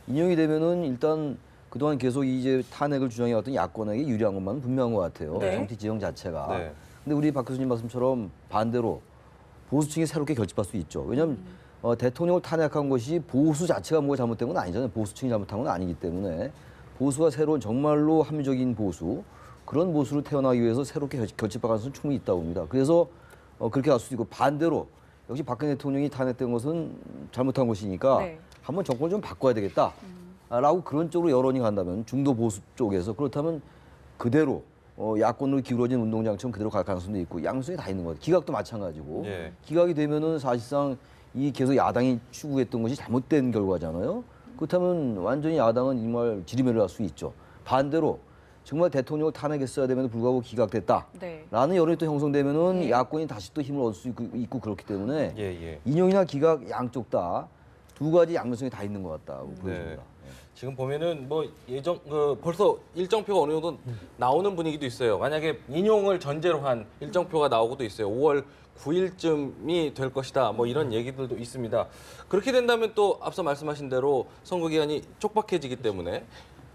인용이 되면은 일단 그동안 계속 이제 탄핵을 주장해왔던 야권에게 유리한 것만은 분명한 것 같아요. 네. 정치 지형 자체가. 네. 근데 우리 박 교수님 말씀처럼 반대로 보수층이 새롭게 결집할 수 있죠. 왜냐하면 대통령을 탄핵한 것이 보수 자체가 뭐가 잘못된 건 아니잖아요. 보수층이 잘못한 건 아니기 때문에 보수가 새로운 정말로 합리적인 보수 그런 보수로 태어나기 위해서 새롭게 결집할 가능성은 충분히 있다고 봅니다. 그래서 그렇게 갈 수도 있고 반대로 역시 박근혜 대통령이 탄핵된 것은 잘못한 것이니까 네. 한번 정권을 좀 바꿔야 되겠다. 라고 그런 쪽으로 여론이 간다면 중도 보수 쪽에서 그렇다면 그대로 야권으로 기울어진 운동장처럼 그대로 갈 가능성도 있고 양쪽에 다 있는 것 같아요. 기각도 마찬가지고 예. 기각이 되면은 사실상 이 계속 야당이 추구했던 것이 잘못된 결과잖아요. 그렇다면 완전히 야당은 정말 지리멸을 할 수 있죠. 반대로 정말 대통령을 탄핵했어야 됨에도 불구하고 기각됐다. 네. 라는 여론이 또 형성되면은 네. 야권이 다시 또 힘을 얻을 수 있고 그렇기 때문에 예, 예. 인용이나 기각 양쪽 다 두 가지 양면성이 다 있는 것 같다고 보여집니다. 지금 보면은 뭐 벌써 일정표가 어느 정도 나오는 분위기도 있어요. 만약에 인용을 전제로 한 일정표가 나오고도 있어요. 5월 9일쯤이 될 것이다. 뭐 이런 얘기들도 있습니다. 그렇게 된다면 또 앞서 말씀하신 대로 선거 기간이 촉박해지기 때문에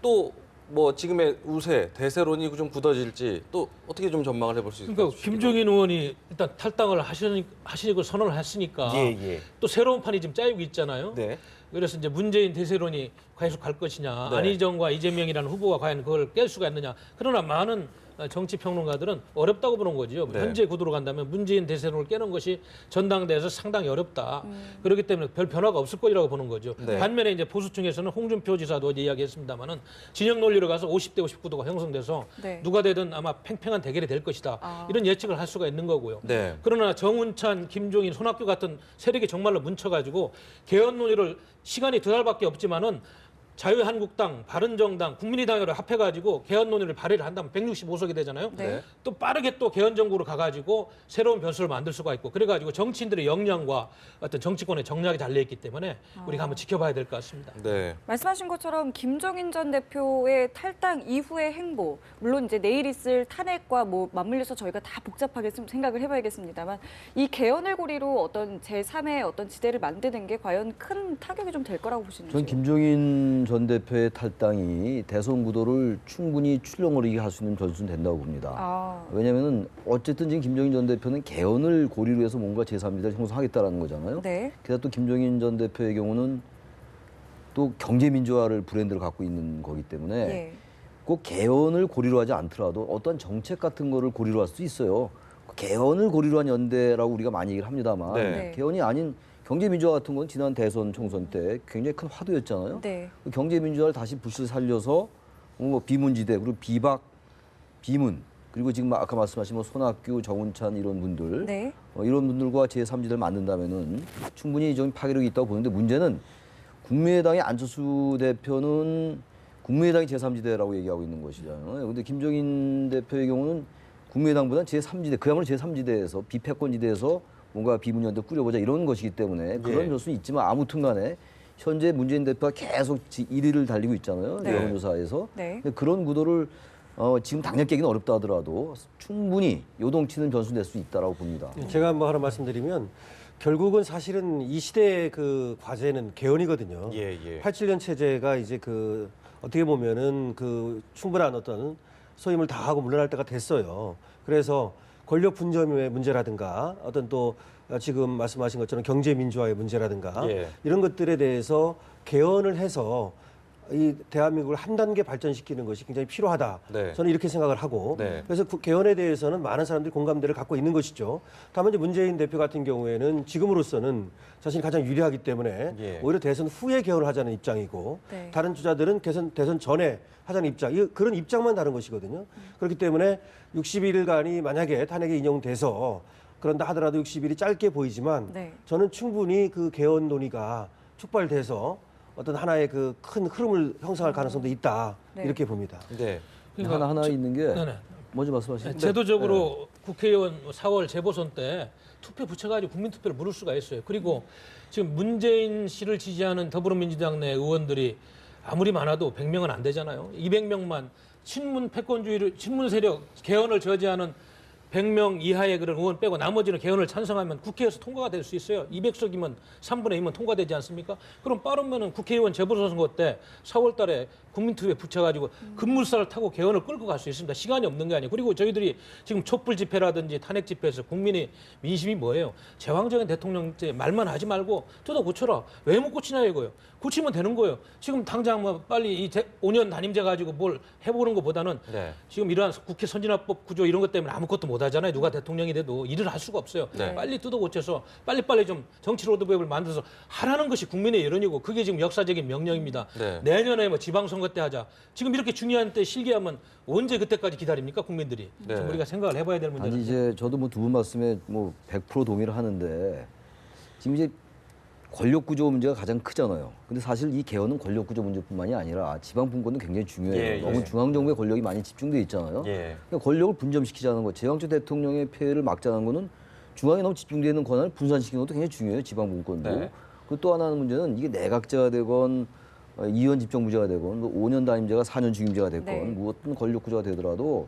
또 뭐 지금의 우세 대세론이 좀 굳어질지 또 어떻게 좀 전망을 해볼 수 있을까요? 그러니까 김종인 의원이 일단 탈당을 하시고 선언을 했으니까 예. 또 새로운 판이 지금 짜이고 있잖아요. 네. 그래서 이제 문재인 대세론이 계속 갈 것이냐, 네. 안희정과 이재명이라는 후보가 과연 그걸 깰 수가 있느냐. 그러나 많은 정치 평론가들은 어렵다고 보는 거죠. 네. 현재 구도로 간다면 문재인 대세론을 깨는 것이 전당대에서 상당히 어렵다. 그렇기 때문에 별 변화가 없을 거라고 보는 거죠. 네. 반면에 이제 보수층에서는 홍준표 지사도 어제 이야기했습니다만은 진영 논리로 가서 50대 50 구도가 형성돼서 네. 누가 되든 아마 팽팽한 대결이 될 것이다. 이런 예측을 할 수가 있는 거고요. 네. 그러나 정운찬, 김종인, 손학규 같은 세력이 정말로 뭉쳐가지고 개헌 논의를 시간이 2달밖에 없지만은 자유한국당, 바른정당, 국민의당으로 합해가지고 개헌 논의를 발의를 한다면 165석이 되잖아요. 네. 또 빠르게 또 개헌 정부로 가가지고 새로운 변수를 만들 수가 있고 그래가지고 정치인들의 역량과 어떤 정치권의 정략이 달려있기 때문에 우리가 한번 지켜봐야 될 것 같습니다. 네. 말씀하신 것처럼 김종인 전 대표의 탈당 이후의 행보, 물론 이제 내일 있을 탄핵과 뭐 맞물려서 저희가 다 복잡하게 좀 생각을 해봐야겠습니다만 이 개헌을 고리로 어떤 제3의 어떤 지대를 만드는 게 과연 큰 타격이 좀 될 거라고 보시는지요? 전 김종인 전 대표의 탈당이 대선 구도를 충분히 출렁거리게 할 수 있는 변수는 된다고 봅니다. 왜냐하면 어쨌든 지금 김종인 전 대표는 개헌을 고리로 해서 뭔가 제3지대를 형성하겠다라는 거잖아요. 네. 게다가 또 김종인 전 대표의 경우는 또 경제민주화를 브랜드를 갖고 있는 거기 때문에 예. 꼭 개헌을 고리로 하지 않더라도 어떤 정책 같은 거를 고리로 할 수 있어요. 개헌을 고리로 한 연대라고 우리가 많이 얘기를 합니다만 네. 개헌이 아닌 경제민주화 같은 건 지난 대선 총선 때 굉장히 큰 화두였잖아요. 네. 그 경제민주화를 다시 불실 살려서 뭐 비문지대 그리고 비박, 비문 그리고 지금 아까 말씀하신 뭐 손학규, 정운찬 이런 분들 네. 이런 분들과 제3지대를 만든다면은 충분히 좀 파괴력이 있다고 보는데 문제는 국민의당의 안철수 대표는 국민의당이 제3지대라고 얘기하고 있는 것이잖아요. 그런데 김종인 대표의 경우는 국민의당보다는 제3지대, 그야말로 제3지대에서 비패권지대에서 뭔가 비문연대 꾸려보자 이런 것이기 때문에 그런 변수는 있지만 아무튼 간에 현재 문재인 대표가 계속 1위를 달리고 있잖아요. 네. 여론조사에서. 네. 근데 그런 구도를 지금 당장 깨기는 어렵다 하더라도 충분히 요동치는 변수 될 수 있다라고 봅니다. 제가 한번 하나 말씀드리면 결국은 사실은 이 시대의 그 과제는 개헌이거든요. 87년 체제가 이제 그 어떻게 보면은 그 충분한 어떤 소임을 다하고 물러날 때가 됐어요. 그래서 권력 분점의 문제라든가 어떤 또 지금 말씀하신 것처럼 경제 민주화의 문제라든가 이런 것들에 대해서 개헌을 해서 이 대한민국을 한 단계 발전시키는 것이 굉장히 필요하다. 저는 이렇게 생각을 하고 그래서 그 개헌에 대해서는 많은 사람들이 공감대를 갖고 있는 것이죠. 다만 이제 문재인 대표 같은 경우에는 지금으로서는 자신이 가장 유리하기 때문에 오히려 대선 후에 개헌을 하자는 입장이고 다른 주자들은 대선 전에 하자는 입장. 그런 입장만 다른 것이거든요. 그렇기 때문에 60일간이 만약에 탄핵에 인용돼서 그런다 하더라도 60일이 짧게 보이지만 저는 충분히 그 개헌 논의가 촉발돼서 어떤 하나의 그 큰 흐름을 형성할 가능성도 있다 이렇게 봅니다. 그러니까 하나 있는 게 먼저 말씀하시죠. 제도적으로 국회의원 4월 재보선 때 투표 붙여가지고 국민투표를 물을 수가 있어요. 그리고 지금 문재인 씨를 지지하는 더불어민주당 내 의원들이 아무리 많아도 100명은 안 되잖아요. 200명만 친문 패권주의를 친문 세력 개헌을 저지하는 100명 이하의 그런 의원 빼고 나머지는 개헌을 찬성하면 국회에서 통과가 될 수 있어요. 200석이면 3분의 2면 통과되지 않습니까? 그럼 빠르면은 국회의원 재보선거 때 4월 달에 국민투표에 붙여가지고 급물살을 타고 개헌을 끌고 갈 수 있습니다. 시간이 없는 게 아니에요. 그리고 저희들이 지금 촛불 집회라든지 탄핵 집회에서 국민의 민심이 뭐예요? 제왕적인 대통령 말만 하지 말고 뜯어 고쳐라. 왜 못 고치냐 이거예요. 고치면 되는 거예요. 지금 당장 뭐 빨리 5년 단임제 가지고 뭘 해보는 것보다는 지금 이러한 국회 선진화법 구조 이런 것 때문에 아무것도 못 하잖아요. 누가 대통령이 돼도 일을 할 수가 없어요. 빨리 뜯어 고쳐서 빨리빨리 좀 정치 로드맵을 만들어서 하라는 것이 국민의 여론이고 그게 지금 역사적인 명령입니다. 내년에 뭐 지방선거 때 하자. 지금 이렇게 중요한 때 실기하면 언제 그때까지 기다립니까 국민들이? 좀 우리가 생각을 해봐야 될 문제는. 아니 이제 저도 뭐 두 분 말씀에 뭐 100% 동의를 하는데 지금 이제 권력 구조 문제가 가장 크잖아요. 근데 사실 이 개헌은 권력 구조 문제뿐만이 아니라 지방 분권도 굉장히 중요해요. 너무 중앙 정부의 권력이 많이 집중돼 있잖아요. 그러니까 권력을 분점시키자는 거, 제왕적 대통령의 폐해를 막자는 거는 중앙에 너무 집중되어 있는 권한을 분산시키는 것도 굉장히 중요해요. 지방 분권도. 그리고 또 하나는 문제는 이게 내각제가 되건 2원 집정부제가 되건 5년 단임제가 4년 중임제가 되건 무엇든 권력 구조가 되더라도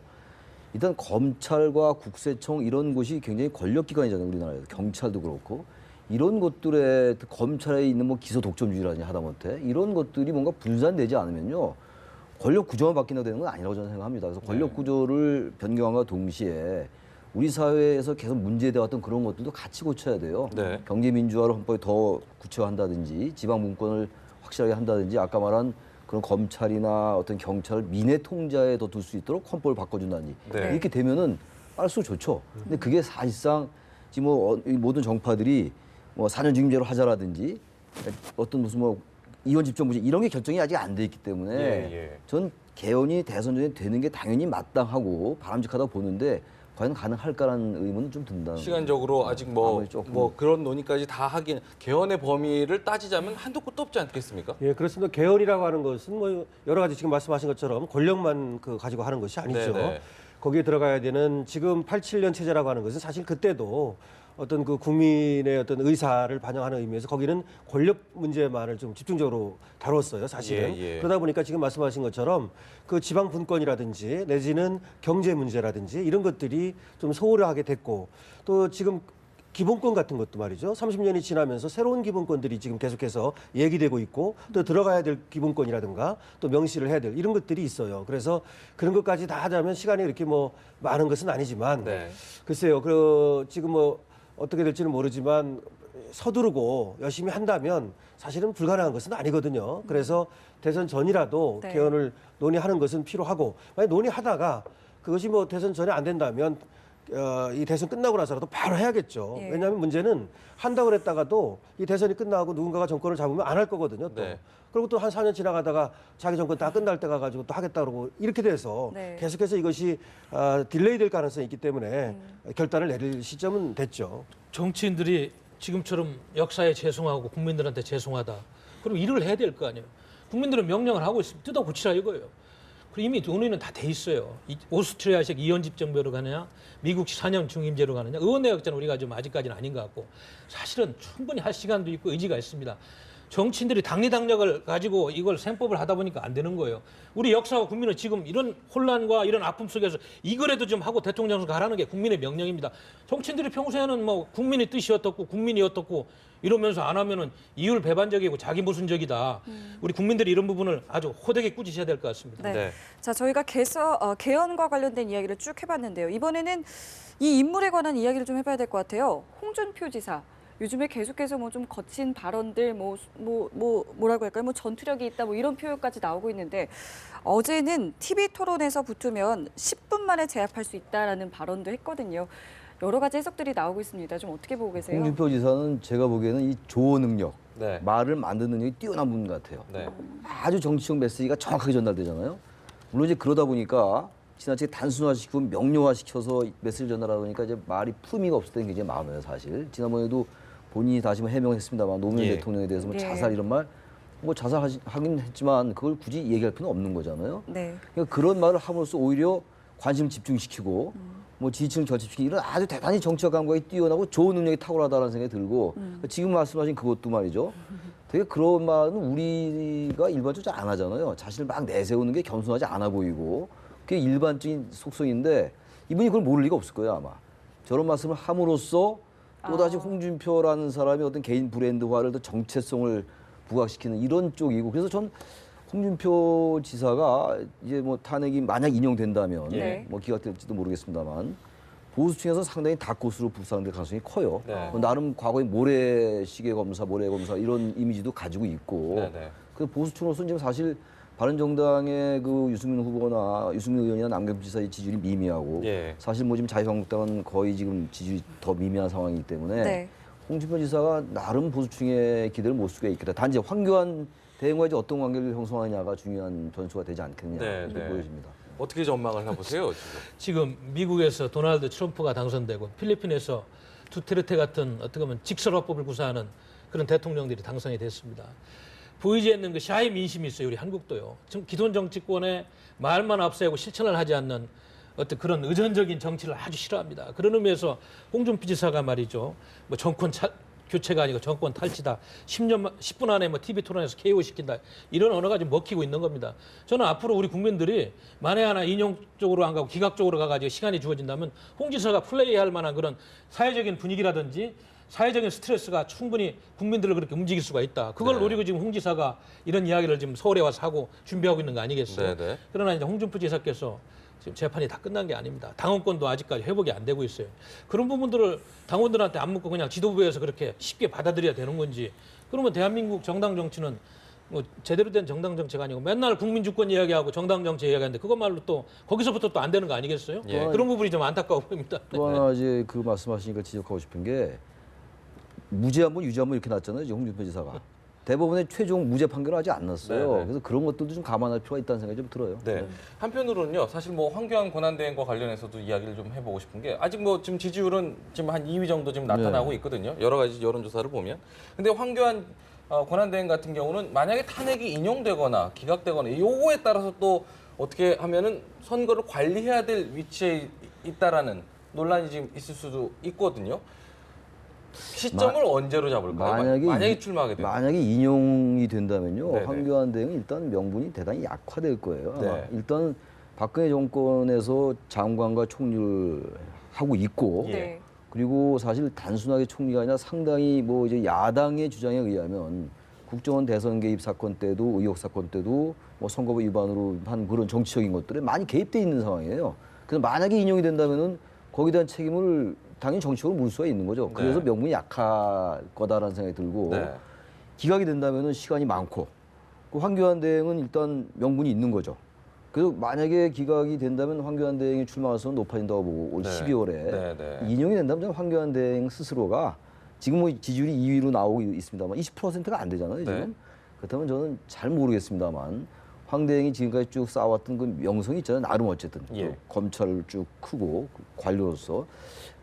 일단 검찰과 국세청 이런 곳이 굉장히 권력 기관이잖아요. 우리나라에서 경찰도 그렇고. 이런 것들에 검찰에 있는 뭐 기소 독점주의라든지 하다못해 이런 것들이 뭔가 분산되지 않으면요 권력 구조만 바뀐다고 되는 건 아니라고 저는 생각합니다. 그래서 권력 구조를 변경함과 동시에 우리 사회에서 계속 문제돼 왔던 그런 것들도 같이 고쳐야 돼요. 경제 민주화를 헌법에 더 구체화한다든지 지방 분권을 확실하게 한다든지 아까 말한 그런 검찰이나 어떤 경찰을 민의 통자에 더 둘 수 있도록 헌법을 바꿔준다든지 이렇게 되면은 빨수록 좋죠. 근데 그게 사실상 지금 뭐 모든 정파들이 뭐 4년 중임제로 하자라든지 어떤 무슨 뭐 이원 집정부제 이런 게 결정이 아직 안 돼 있기 때문에 전 개헌이 대선 전에 되는 게 당연히 마땅하고 바람직하다고 보는데 과연 가능할까라는 의문은 좀 든다. 시간적으로 아직 뭐 그런 논의까지 다 하긴 개헌의 범위를 따지자면 한도 끝도 없지 않겠습니까? 예, 그렇습니다. 개헌이라고 하는 것은 뭐 여러 가지 지금 말씀하신 것처럼 권력만 가지고 하는 것이 아니죠. 거기에 들어가야 되는 지금 87년 체제라고 하는 것은 사실 그때도 어떤 그 국민의 어떤 의사를 반영하는 의미에서 거기는 권력 문제만을 좀 집중적으로 다뤘어요, 사실은. 그러다 보니까 지금 말씀하신 것처럼 그 지방 분권이라든지 내지는 경제 문제라든지 이런 것들이 좀 소홀하게 됐고 또 지금 기본권 같은 것도 말이죠. 30년이 지나면서 새로운 기본권들이 지금 계속해서 얘기되고 있고 또 들어가야 될 기본권이라든가 또 명시를 해야 될 이런 것들이 있어요. 그래서 그런 것까지 다 하자면 시간이 이렇게 뭐 많은 것은 아니지만 글쎄요. 지금 뭐 어떻게 될지는 모르지만 서두르고 열심히 한다면 사실은 불가능한 것은 아니거든요. 그래서 대선 전이라도 개헌을 논의하는 것은 필요하고 만약 논의하다가 그것이 뭐 대선 전에 안 된다면 이 대선 끝나고 나서라도 바로 해야겠죠. 왜냐하면 문제는 한다고 그랬다가도 이 대선이 끝나고 누군가가 정권을 잡으면 안 할 거거든요. 또. 그리고 또 한 4년 지나가다가 자기 정권 다 끝날 때 가가지고 또 하겠다 그러고 이렇게 돼서 계속해서 이것이 딜레이 될 가능성이 있기 때문에 결단을 내릴 시점은 됐죠. 정치인들이 지금처럼 역사에 죄송하고 국민들한테 죄송하다. 그럼 일을 해야 될 거 아니에요. 국민들은 명령을 하고 있으면 뜯어 고치라 이거예요. 그리고 이미 논의는 다 돼 있어요. 오스트리아식 이원 집정부로 가느냐, 미국식 4년 중임제로 가느냐. 의원 내각제는 우리가 좀 아직까지는 아닌 것 같고 사실은 충분히 할 시간도 있고 의지가 있습니다. 정치인들이 당리당략을 가지고 이걸 셈법을 하다 보니까 안 되는 거예요. 우리 역사와 국민은 지금 이런 혼란과 이런 아픔 속에서 이거라도 좀 하고 대통령 가라는 게 국민의 명령입니다. 정치인들이 평소에는 뭐 국민의 뜻이 어떻고 국민이 어떻고 이러면서 안 하면은 이율 배반적이고 자기 모순적이다. 우리 국민들이 이런 부분을 아주 호되게 꾸짖으셔야 될 것 같습니다. 네. 네. 자, 저희가 개헌과 관련된 이야기를 쭉 해봤는데요. 이번에는 이 인물에 관한 이야기를 좀 해봐야 될 것 같아요. 홍준표 지사. 요즘에 계속해서 뭐 좀 거친 발언들, 뭐라고 할까요? 뭐 전투력이 있다, 뭐 이런 표현까지 나오고 있는데 어제는 TV 토론에서 붙으면 10분 만에 제압할 수 있다라는 발언도 했거든요. 여러 가지 해석들이 나오고 있습니다. 좀 어떻게 보고 계세요? 홍준표 지사는 제가 보기에는 이 조어 능력, 네. 말을 만드는 능력이 뛰어난 분 같아요. 네. 아주 정치적 메시지가 정확하게 전달되잖아요. 물론 이제 그러다 보니까 지나치게 단순화시키고 명료화시켜서 메시지를 전달하다 보니까 이제 말이 품위가 없을 때는 굉장히 많아요, 사실. 지난번에도 본인이 다시 해명했습니다만 노무현 예. 대통령에 대해서 뭐 예. 자살 이런 말, 뭐 자살하긴 했지만 그걸 굳이 얘기할 필요는 없는 거잖아요. 네. 그러니까 그런 말을 함으로써 오히려 관심 집중시키고 뭐 지지층을 결집시키는 이런 아주 대단히 정치적 감각이 뛰어나고 좋은 능력이 탁월하다는 생각이 들고 그러니까 지금 말씀하신 그것도 말이죠. 되게 그런 말은 우리가 일반적으로 잘 안 하잖아요. 자신을 막 내세우는 게 겸손하지 않아 보이고 그게 일반적인 속성인데 이분이 그걸 모를 리가 없을 거예요 아마. 저런 말씀을 함으로써 또다시 홍준표라는 사람이 어떤 개인 브랜드화를 더 정체성을 부각시키는 이런 쪽이고 그래서 전 홍준표 지사가 이제 뭐 탄핵이 만약 인용된다면 네. 뭐 기각될지도 모르겠습니다만 보수층에서 상당히 닭고수로 부상될 가능성이 커요. 네. 뭐 나름 과거에 모래 검사 이런 이미지도 가지고 있고 네, 네. 그 보수층으로서는 지금 사실 바른정당의 그 유승민 후보나 유승민 의원이나 남경필 지사의 지지율이 미미하고 예. 사실 뭐 지금 자유한국당은 거의 지금 지지율이 더 미미한 상황이기 때문에 네. 홍준표 지사가 나름 보수층의 기대를 못 수가 있겠다. 단지 황교안 대응과 이제 어떤 관계를 형성하느냐가 중요한 변수가 되지 않겠느냐 네, 이렇게 네. 보여집니다. 어떻게 전망을 해보세요, 지금? 지금 미국에서 도널드 트럼프가 당선되고 필리핀에서 두테르테 같은 어떻게 보면 직설화법을 구사하는 그런 대통령들이 당선이 됐습니다. 보이지 않는 그 샤이 민심이 있어요. 우리 한국도요. 지금 기존 정치권에 말만 앞세우고 실천을 하지 않는 어떤 그런 의존적인 정치를 아주 싫어합니다. 그런 의미에서 홍준표 지사가 말이죠. 뭐 정권 교체가 아니고 정권 탈취다. 10분 안에 뭐 TV 토론에서 KO 시킨다. 이런 언어가 좀 먹히고 있는 겁니다. 저는 앞으로 우리 국민들이 만에 하나 인용 쪽으로 안 가고 기각 쪽으로 가가지고 시간이 주어진다면 홍 지사가 플레이할 만한 그런 사회적인 분위기라든지 사회적인 스트레스가 충분히 국민들을 그렇게 움직일 수가 있다. 그걸 네. 노리고 지금 홍 지사가 이런 이야기를 지금 서울에 와서 하고 준비하고 있는 거 아니겠어요? 네, 네. 그러나 이제 홍준표 지사께서 지금 재판이 다 끝난 게 아닙니다. 당원권도 아직까지 회복이 안 되고 있어요. 그런 부분들을 당원들한테 안 묻고 그냥 지도부에서 그렇게 쉽게 받아들여야 되는 건지. 그러면 대한민국 정당 정치는 뭐 제대로 된 정당 정치가 아니고 맨날 국민 주권 이야기하고 정당 정치 이야기하는데 그것말로 또 거기서부터 또 안 되는 거 아니겠어요? 예. 그런 부분이 좀 안타까워 보입니다. 또 하나 이제 그 말씀하시니까 지적하고 싶은 게 무죄 한 번 유죄 한 번 이렇게 났잖아요. 이제 홍준표 지사가. 대법원의 최종 무죄 판결을 아직 안 났어요. 네, 네. 그래서 그런 것들도 좀 감안할 필요가 있다는 생각이 좀 들어요. 네. 한편으로는요, 사실 뭐 황교안 권한대행과 관련해서도 이야기를 좀 해보고 싶은 게 아직 뭐 지금 지지율은 지금 한 2위 정도 지금 나타나고 있거든요. 여러 가지 여론조사를 보면. 근데 황교안 권한대행 같은 경우는 만약에 탄핵이 인용되거나 기각되거나 요거에 따라서 또 어떻게 하면은 선거를 관리해야 될 위치에 있다라는 논란이 지금 있을 수도 있거든요. 시점을 언제로 잡을까요? 만약에 출마하게 되면. 만약에 인용이 된다면요. 네네. 황교안 대행은 일단 명분이 대단히 약화될 거예요. 아마. 네. 일단 박근혜 정권에서 장관과 총리를 하고 있고 예. 네. 그리고 사실 단순하게 총리가 아니라 상당히 뭐 이제 야당의 주장에 의하면 국정원 대선 개입 사건 때도 의혹 사건 때도 뭐 선거법 위반으로 한 그런 정치적인 것들에 많이 개입돼 있는 상황이에요. 그래서 만약에 인용이 된다면은 거기에 대한 책임을 당연히 정치적으로 물 수가 있는 거죠. 그래서 네. 명분이 약할 거다라는 생각이 들고 네. 기각이 된다면은 시간이 많고 그 황교안 대행은 일단 명분이 있는 거죠. 그래서 만약에 기각이 된다면 황교안 대행이 출마 가능성은 높아진다고 보고 올 네. 12월에 네, 네. 인용이 된다면 저는 황교안 대행 스스로가 지금 뭐 지지율이 2위로 나오고 있습니다만 20%가 안 되잖아요 지금. 네. 그렇다면 저는 잘 모르겠습니다만 황 대행이 지금까지 쭉 쌓아왔던 그 명성이 있잖아요. 나름 어쨌든 예. 그 검찰을 쭉 크고 그 관료로서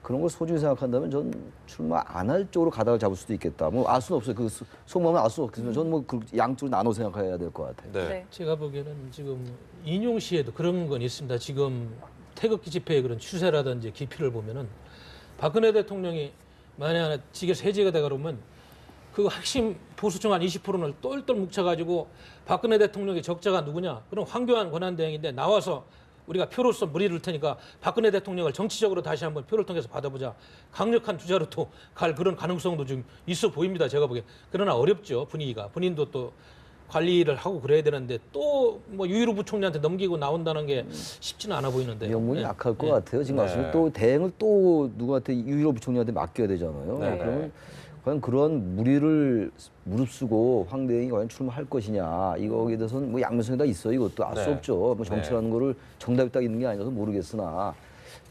그런 걸 소중히 생각한다면 전 출마 안 할 쪽으로 가닥을 잡을 수도 있겠다. 뭐 알 수는 없어요. 그 속마음은 알 수 없겠지만 저는 뭐 그 양쪽으로 나눠 생각해야 될 것 같아요. 네. 네. 제가 보기에는 지금 인용 시에도 그런 건 있습니다. 지금 태극기 집회의 그런 추세라든지 깊이를 보면은 박근혜 대통령이 만약 직에서 해제가 되가 그러면 그 핵심 보수층 한 20%를 똘똘 뭉쳐가지고 박근혜 대통령의 적자가 누구냐? 그럼 황교안 권한대행인데 나와서 우리가 표로서 무리를 테니까 박근혜 대통령을 정치적으로 다시 한번 표를 통해서 받아보자. 강력한 투자로 또 갈 그런 가능성도 좀 있어 보입니다. 제가 보기엔. 그러나 어렵죠. 분위기가. 본인도 또 관리를 하고 그래야 되는데 또 뭐 유일호 부총리한테 넘기고 나온다는 게 쉽지는 않아 보이는데. 명분이 약할 것 같아요. 지금 네. 말씀은 또 대행을 또 누구한테 유일호 부총리한테 맡겨야 되잖아요. 네. 그러면 과연 그런 무리를 무릅쓰고 황 대행이 과연 출마할 것이냐 이거에 대해서는 뭐 양면성이 다 있어요. 이것도 알 수 네. 없죠. 뭐 정치라는 거를 정답이 딱 있는 게 아니라서 모르겠으나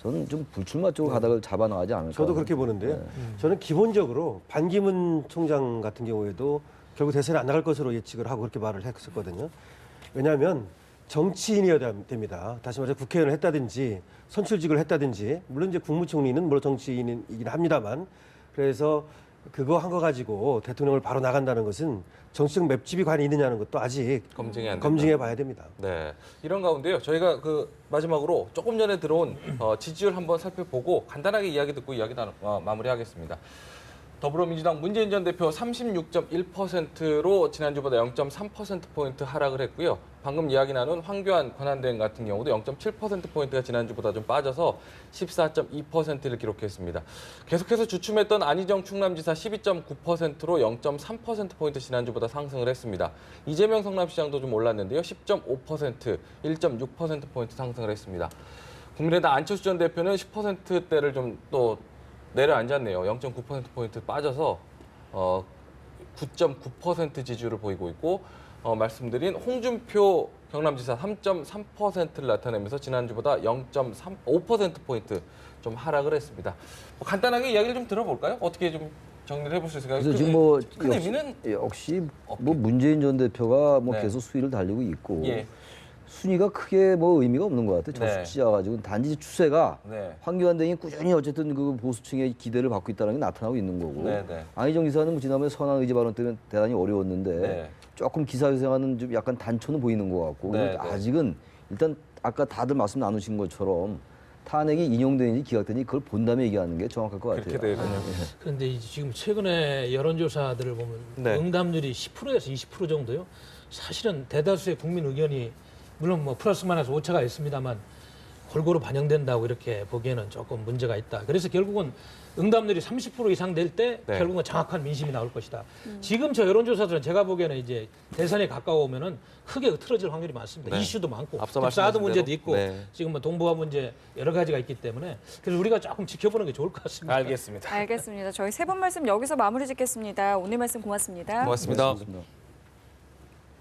저는 좀 불출마 쪽으로 가닥을 잡아나가지 않을까. 저도 그렇게 보는데요. 저는 기본적으로 반기문 총장 같은 경우에도 결국 대선에 안 나갈 것으로 예측을 하고 그렇게 말을 했었거든요. 왜냐하면 정치인이어야 됩니다. 다시 말해서 국회의원을 했다든지 선출직을 했다든지 물론 이제 국무총리는 물론 정치인이긴 합니다만 그래서 그거 한 거 가지고 대통령을 바로 나간다는 것은 정치적 맵집이 과연 있느냐는 것도 아직 검증이 안 된다. 검증해 봐야 됩니다. 네, 이런 가운데요. 저희가 그 마지막으로 조금 전에 들어온 지지율 한번 살펴보고 간단하게 이야기 듣고 이야기 마무리하겠습니다. 더불어민주당 문재인 전 대표 36.1%로 지난주보다 0.3%포인트 하락을 했고요. 방금 이야기 나눈 황교안 권한대행 같은 경우도 0.7%포인트가 지난주보다 좀 빠져서 14.2%를 기록했습니다. 계속해서 주춤했던 안희정 충남지사 12.9%로 0.3%포인트 지난주보다 상승을 했습니다. 이재명 성남시장도 좀 올랐는데요. 10.5%, 1.6%포인트 상승을 했습니다. 국민의당 안철수 전 대표는 10%대를 좀 또 내려앉았네요. 0.9%포인트 빠져서 9.9% 지지율을 보이고 있고 말씀드린 홍준표 경남지사 3.3%를 나타내면서 지난주보다 0.5%포인트 좀 하락을 했습니다. 뭐 간단하게 이야기를 좀 들어볼까요? 어떻게 좀 정리를 해볼 수 있을까요? 그래서 지금 뭐 큰 의미는 역시 뭐 문재인 전 대표가 뭐 네. 계속 수위를 달리고 있고 예. 순위가 크게 뭐 의미가 없는 것 같아요. 네. 저수치자 가지고 단지 추세가 네. 황교안 대행이 꾸준히 어쨌든 그 보수층의 기대를 받고 있다는 게 나타나고 있는 거고 네, 네. 안희정 지사는 뭐 지난번에 선한 의지 발언 때문에 대단히 어려웠는데 네. 조금 기사회생하는 좀 약간 단초는 보이는 것 같고 네, 네. 아직은 일단 아까 다들 말씀 나누신 것처럼 탄핵이 인용되는지 기각되는지 그걸 본 다음에 얘기하는 게 정확할 것 같아요. 그렇게 되군요. 그런데 지금 최근에 여론조사들을 보면 네. 응답률이 10%에서 20% 정도요. 사실은 대다수의 국민 의견이 물론 뭐 플러스 마이너스 오차가 있습니다만 골고루 반영된다고 이렇게 보기에는 조금 문제가 있다. 그래서 결국은 응답률이 30% 이상 될 때 네. 결국은 정확한 민심이 나올 것이다. 지금 저 여론조사들은 제가 보기에는 이제 대선에 가까워오면은 크게 흐트러질 확률이 많습니다. 네. 이슈도 많고 앞서 사드 말씀하신 문제도 대로. 있고 네. 지금 뭐 동북아 문제 여러 가지가 있기 때문에 그래서 우리가 조금 지켜보는 게 좋을 것 같습니다. 알겠습니다. 알겠습니다. 저희 세 분 말씀 여기서 마무리 짓겠습니다. 오늘 말씀 고맙습니다. 고맙습니다. 고맙습니다.